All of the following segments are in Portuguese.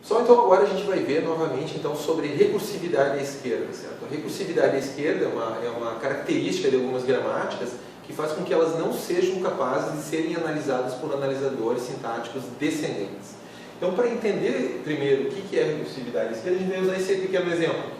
Pessoal, então agora a gente vai ver novamente então, sobre recursividade à esquerda. Certo? A recursividade à esquerda é uma característica de algumas gramáticas que faz com que elas não sejam capazes de serem analisadas por analisadores sintáticos descendentes. Então, para entender primeiro o que é a recursividade à esquerda, a gente vai usar esse pequeno exemplo.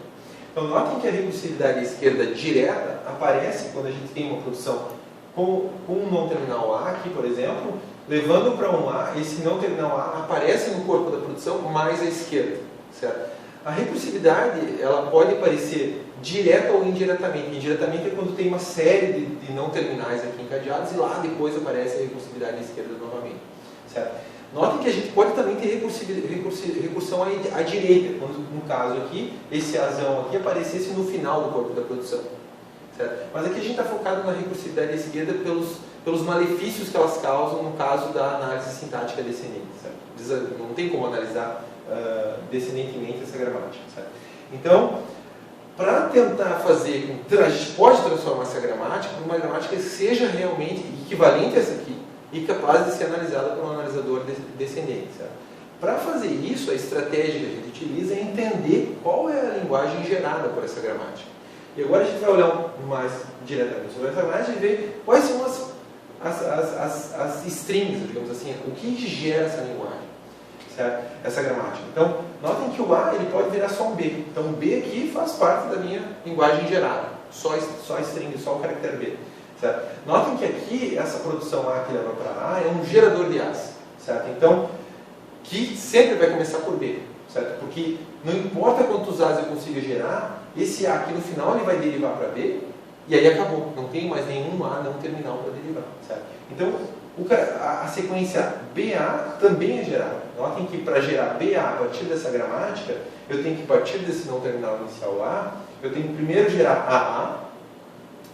Então, notem que a recursividade à esquerda direta aparece quando a gente tem uma produção com um não terminal A aqui, por exemplo, levando para um A, esse não terminal A aparece no corpo da produção mais à esquerda. Certo? A recursividade ela pode aparecer direta ou indiretamente. Indiretamente é quando tem uma série de não terminais aqui encadeados e lá depois aparece a recursividade à esquerda novamente. Certo? Notem que a gente pode também ter recursão à direita, quando no caso aqui, esse Azão aqui aparecesse no final do corpo da produção. Certo? Mas aqui a gente está focado na recursividade à esquerda pelos malefícios que elas causam no caso da análise sintática descendente. Certo? Não tem como analisar descendentemente essa gramática. Certo? Então, para tentar fazer, a gente pode transformar essa gramática para uma gramática que seja realmente equivalente a essa aqui e capaz de ser analisada por um analisador descendente. Para fazer isso, a estratégia que a gente utiliza é entender qual é a linguagem gerada por essa gramática. E agora a gente vai olhar mais diretamente sobre essa gramática e ver quais são as strings, digamos assim, o que gera essa linguagem, certo? Essa gramática. Então, notem que o A ele pode virar só um B. Então, o B aqui faz parte da minha linguagem gerada, só a string, só o caractere B. Certo? Notem que aqui, essa produção A que leva para A é um gerador de A's. Certo? Então, que sempre vai começar por B. Certo? Porque não importa quantos A's eu consiga gerar, esse A aqui no final ele vai derivar para B e aí acabou. Não tem mais nenhum A não terminal para derivar. Certo? Então, a sequência BA também é gerada. Notem que para gerar BA a partir dessa gramática, eu tenho que partir desse não terminal inicial A, eu tenho que primeiro gerar AA,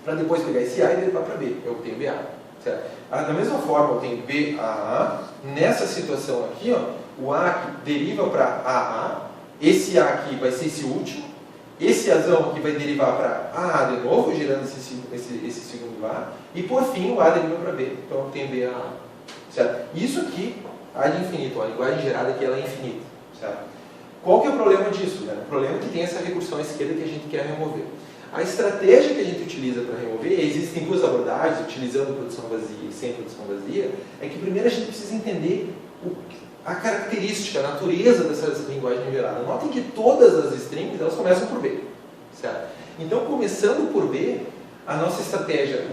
para depois pegar esse A e derivar para B. Eu tenho BA. Certo? Da mesma forma, eu tenho BAA. Nessa situação aqui, ó, o A que deriva para AA. Esse A aqui vai ser esse último. Esse Azão aqui vai derivar para AA de novo, gerando esse segundo A. E por fim, o A deriva para B. Então eu tenho BAA. Certo? Isso aqui, A de infinito. A linguagem gerada aqui ela é infinita. Certo? Qual que é o problema disso? Né? O problema é que tem essa recursão à esquerda que a gente quer remover. A estratégia que a gente utiliza para remover, existem duas abordagens, utilizando produção vazia e sem produção vazia, é que primeiro a gente precisa entender a característica, a natureza dessa linguagem gerada. Notem que todas as strings elas começam por B. Certo? Então, começando por B, a nossa estratégia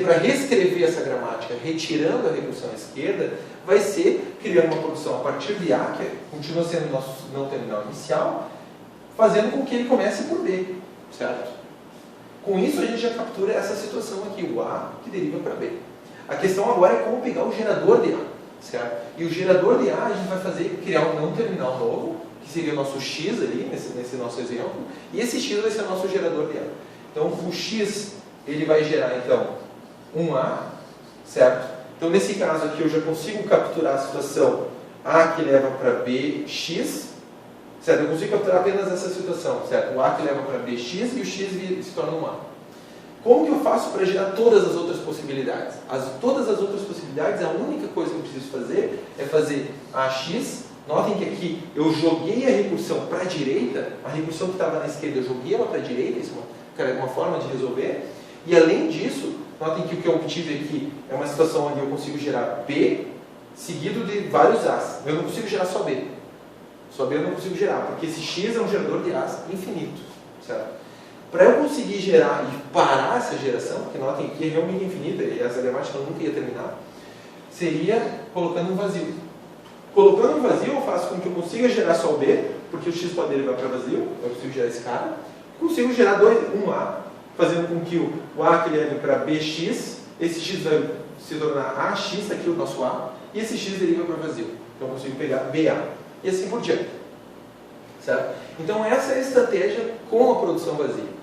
para reescrever essa gramática, retirando a recursão à esquerda, vai ser criando uma produção a partir de A, que continua sendo o nosso não terminal inicial, fazendo com que ele comece por B. Certo? Com isso a gente já captura essa situação aqui, o A que deriva para B. A questão agora é como pegar o gerador de A. Certo? E o gerador de A a gente vai criar um não terminal novo, que seria o nosso X ali, nesse nosso exemplo, e esse X vai ser o nosso gerador de A. Então o X ele vai gerar então um A, certo? Então nesse caso aqui eu já consigo capturar a situação A que leva para B, X. Certo? Eu consigo capturar apenas essa situação, certo? O A que leva para BX e o X se torna um A. Como que eu faço para gerar todas as outras possibilidades? Todas as outras possibilidades, a única coisa que eu preciso fazer é fazer AX. Notem que aqui eu joguei a recursão para a direita, a recursão que estava na esquerda eu joguei ela para a direita, isso é uma forma de resolver. E além disso, notem que o que eu obtive aqui é uma situação onde eu consigo gerar B seguido de vários A's. Eu não consigo gerar só B. Só B eu não consigo gerar, porque esse X é um gerador de A's infinito. Certo? Para eu conseguir gerar e parar essa geração, que notem que é realmente infinita, e essa gramática nunca ia terminar, seria colocando um vazio. Colocando um vazio eu faço com que eu consiga gerar só o B, porque o X pode derivar para vazio, eu consigo gerar esse cara. Consigo gerar um A, fazendo com que o A que leve para BX, esse X vai se tornar AX, está aqui o nosso A, e esse X deriva para vazio. Então eu consigo pegar BA. E assim por diante. Certo? Então essa é a estratégia com a produção vazia.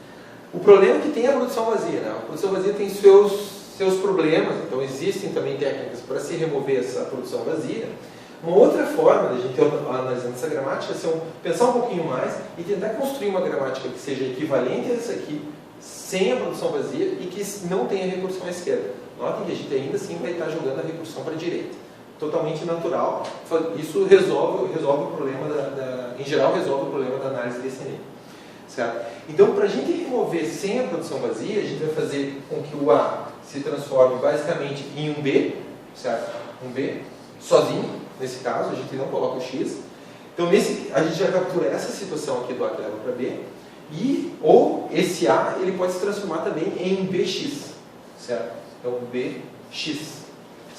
O problema é que tem a produção vazia. Né? A produção vazia tem seus problemas, então existem também técnicas para se remover essa produção vazia. Uma outra forma de a gente analisando essa gramática é pensar um pouquinho mais e tentar construir uma gramática que seja equivalente a essa aqui, sem a produção vazia e que não tenha recursão à esquerda. Notem que a gente ainda assim vai estar jogando a recursão para a direita. Totalmente natural, isso resolve o problema Em geral, resolve o problema da análise descendente. Certo? Então, para a gente remover sem a produção vazia, a gente vai fazer com que o A se transforme basicamente em um B, certo? Um B, sozinho, nesse caso, a gente não coloca o X. Então, a gente já captura essa situação aqui do A que leva para B, ou esse A ele pode se transformar também em um BX, certo? Então, BX,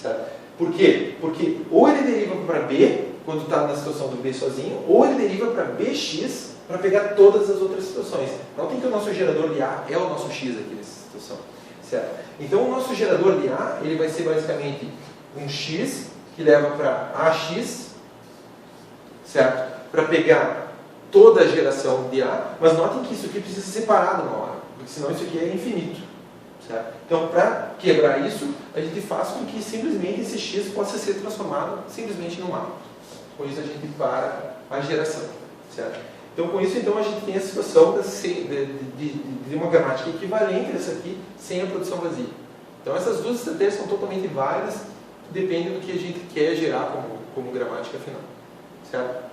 certo? Por quê? Porque ou ele deriva para B, quando está na situação do B sozinho, ou ele deriva para BX, para pegar todas as outras situações. Notem que o nosso gerador de A é o nosso X aqui nessa situação. Certo? Então o nosso gerador de A ele vai ser basicamente um X que leva para AX, certo? Para pegar toda a geração de A, mas notem que isso aqui precisa ser separado uma hora, porque senão isso aqui é infinito. Certo? Então para quebrar isso, a gente faz com que simplesmente esse X possa ser transformado simplesmente num A. Com isso a gente para a geração. Certo? Então, com isso, então, a gente tem a situação de uma gramática equivalente a essa aqui, sem a produção vazia. Então, essas duas estratégias são totalmente válidas, depende do que a gente quer gerar como gramática final. Certo?